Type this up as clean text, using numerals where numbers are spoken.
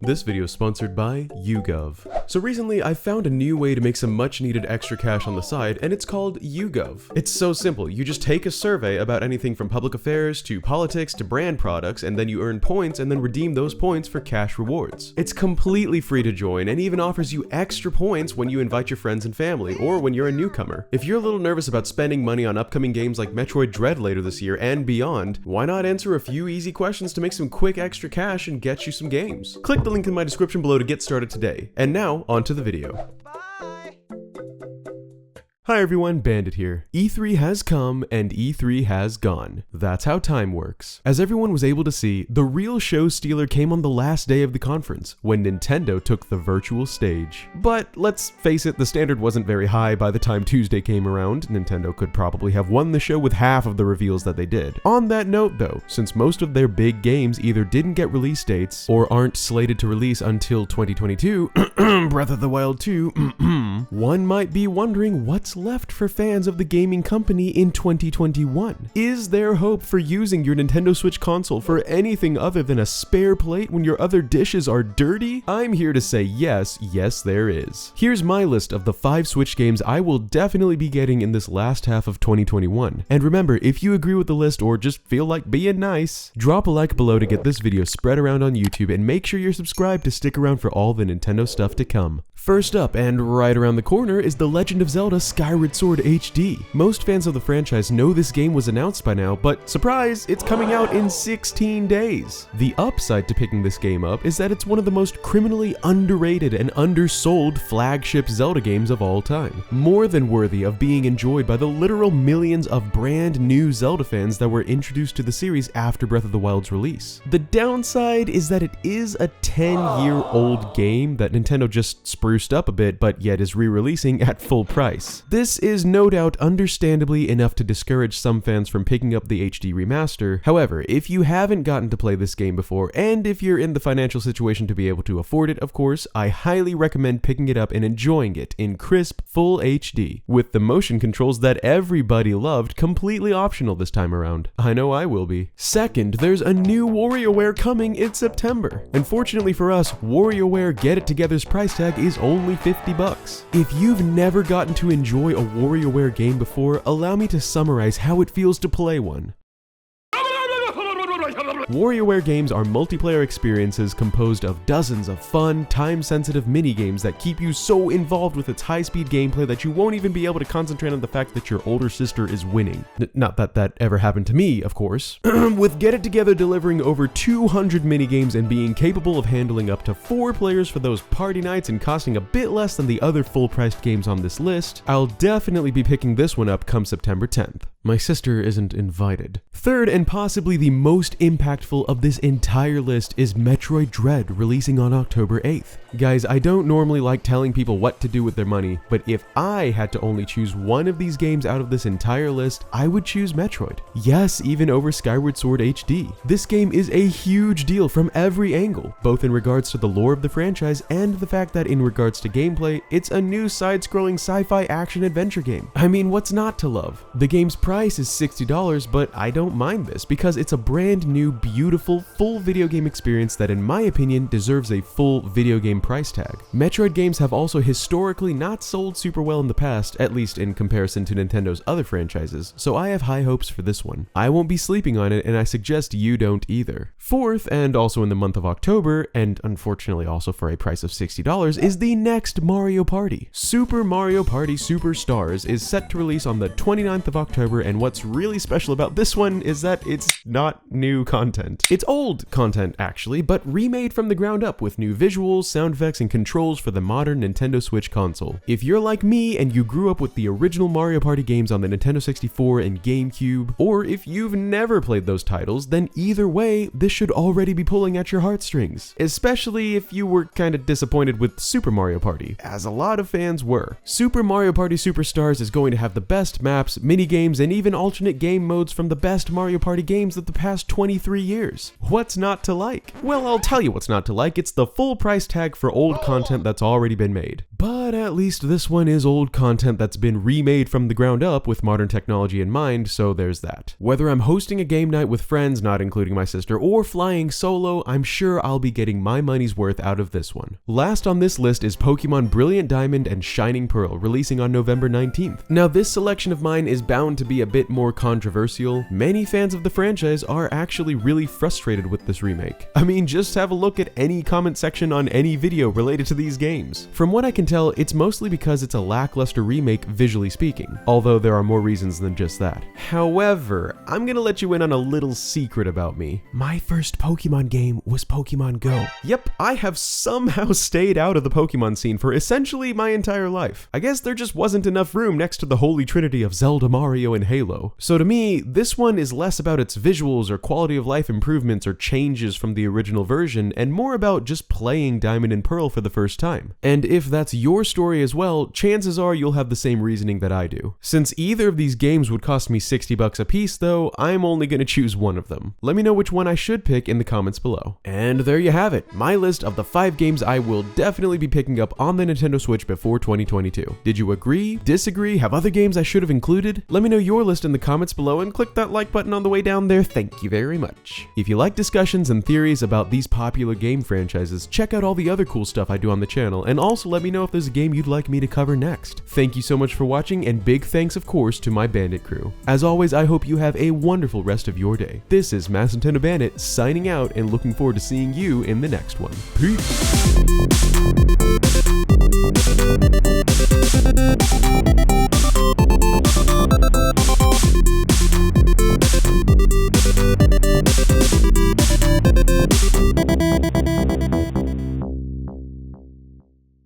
This video is sponsored by YouGov. So recently I found a new way to make some much needed extra cash on the side, and it's called YouGov. It's so simple. You just take a survey about anything from public affairs to politics to brand products, and then you earn points and then redeem those points for cash rewards. It's completely free to join and even offers you extra points when you invite your friends and family or when you're a newcomer. If you're a little nervous about spending money on upcoming games like Metroid Dread later this year and beyond, why not answer a few easy questions to make some quick extra cash and get you some games? Click the link in my description below to get started today. And now, on to the video. Hi everyone, Bandit here. E3 has come and E3 has gone. That's how time works. As everyone was able to see, the real show stealer came on the last day of the conference, when Nintendo took the virtual stage. But let's face it, the standard wasn't very high by the time Tuesday came around. Nintendo could probably have won the show with half of the reveals that they did. On that note though, since most of their big games either didn't get release dates or aren't slated to release until 2022, Breath of the Wild 2, one might be wondering what's left for fans of the gaming company in 2021. Is there hope for using your Nintendo Switch console for anything other than a spare plate when your other dishes are dirty? I'm here to say yes, there is. Here's my list of the 5 Switch games I will definitely be getting in this last half of 2021. And remember, if you agree with the list or just feel like being nice, drop a like below to get this video spread around on YouTube, and make sure you're subscribed to stick around for all the Nintendo stuff to come. First up, and right around the corner, is The Legend of Zelda Skyward Sword HD. Most fans of the franchise know this game was announced by now, but surprise, it's coming out in 16 days. The upside to picking this game up is that it's one of the most criminally underrated and undersold flagship Zelda games of all time. More than worthy of being enjoyed by the literal millions of brand new Zelda fans that were introduced to the series after Breath of the Wild's release. The downside is that it is a 10-year-old game that Nintendo just spruced up a bit, but yet is re-releasing at full price. This is no doubt understandably enough to discourage some fans from picking up the HD remaster. However, if you haven't gotten to play this game before, and if you're in the financial situation to be able to afford it, of course, I highly recommend picking it up and enjoying it in crisp, full HD, with the motion controls that everybody loved completely optional this time around. I know I will be. Second, there's a new WarioWare coming in September. Unfortunately for us, WarioWare Get It Together's price tag is only $50. If you've never gotten to enjoy a WarioWare game before, allow me to summarize how it feels to play one. WarioWare games are multiplayer experiences composed of dozens of fun, time-sensitive mini-games that keep you so involved with its high-speed gameplay that you won't even be able to concentrate on the fact that your older sister is winning. Not that that ever happened to me, of course. With Get It Together delivering over 200 mini-games and being capable of handling up to 4 players for those party nights and costing a bit less than the other full-priced games on this list, I'll definitely be picking this one up come September 10th. My sister isn't invited. Third, and possibly the most impactful of this entire list, is Metroid Dread, releasing on October 8th. Guys, I don't normally like telling people what to do with their money, but if I had to only choose one of these games out of this entire list, I would choose Metroid. Yes, even over Skyward Sword HD. This game is a huge deal from every angle, both in regards to the lore of the franchise and the fact that in regards to gameplay, it's a new side-scrolling sci-fi action-adventure game. I mean, what's not to love? The game's price is $60, but I don't mind this because it's a brand new, beautiful, full video game experience that in my opinion deserves a full video game price tag. Metroid games have also historically not sold super well in the past, at least in comparison to Nintendo's other franchises, so I have high hopes for this one. I won't be sleeping on it, and I suggest you don't either. Fourth, and also in the month of October, and unfortunately also for a price of $60, is the next Mario Party. Super Mario Party Superstars is set to release on the 29th of October, and what's really special about this one is that it's not new content. It's old content actually, but remade from the ground up with new visuals, sound effects, and controls for the modern Nintendo Switch console. If you're like me and you grew up with the original Mario Party games on the Nintendo 64 and GameCube, or if you've never played those titles, then either way, this should already be pulling at your heartstrings. Especially if you were kinda disappointed with Super Mario Party, as a lot of fans were. Super Mario Party Superstars is going to have the best maps, mini-games, and even alternate game modes from the best Mario Party games of the past 23 years. What's not to like? Well, I'll tell you what's not to like. It's the full price tag for old content that's already been made. But at least this one is old content that's been remade from the ground up with modern technology in mind, so there's that. Whether I'm hosting a game night with friends, not including my sister, or flying solo, I'm sure I'll be getting my money's worth out of this one. Last on this list is Pokemon Brilliant Diamond and Shining Pearl, releasing on November 19th. Now this selection of mine is bound to be a bit more controversial. Many fans of the franchise are actually really frustrated with this remake. I mean, just have a look at any comment section on any video related to these games. From what I can tell, it's mostly because it's a lackluster remake visually speaking, although there are more reasons than just that. However, I'm gonna let you in on a little secret about me. My first Pokemon game was Pokemon Go. Yep, I have somehow stayed out of the Pokemon scene for essentially my entire life. I guess there just wasn't enough room next to the holy trinity of Zelda, Mario, and Halo. So to me, this one is less about its visuals or quality of life improvements or changes from the original version, and more about just playing Diamond and Pearl for the first time. And if that's your story as well, chances are you'll have the same reasoning that I do. Since either of these games would cost me $60 a piece though, I'm only gonna choose one of them. Let me know which one I should pick in the comments below. And there you have it, my list of the 5 games I will definitely be picking up on the Nintendo Switch before 2022. Did you agree, disagree, have other games I should have included? Let me know your list in the comments below and click that like button on the way down there, thank you very much. If you like discussions and theories about these popular game franchises, check out all the other cool stuff I do on the channel, and also let me know if there's a game you'd like me to cover next. Thank you so much for watching, and big thanks of course to my Bandit crew. As always, I hope you have a wonderful rest of your day. This is Mass Nintendo Bandit signing out and looking forward to seeing you in the next one. Peace!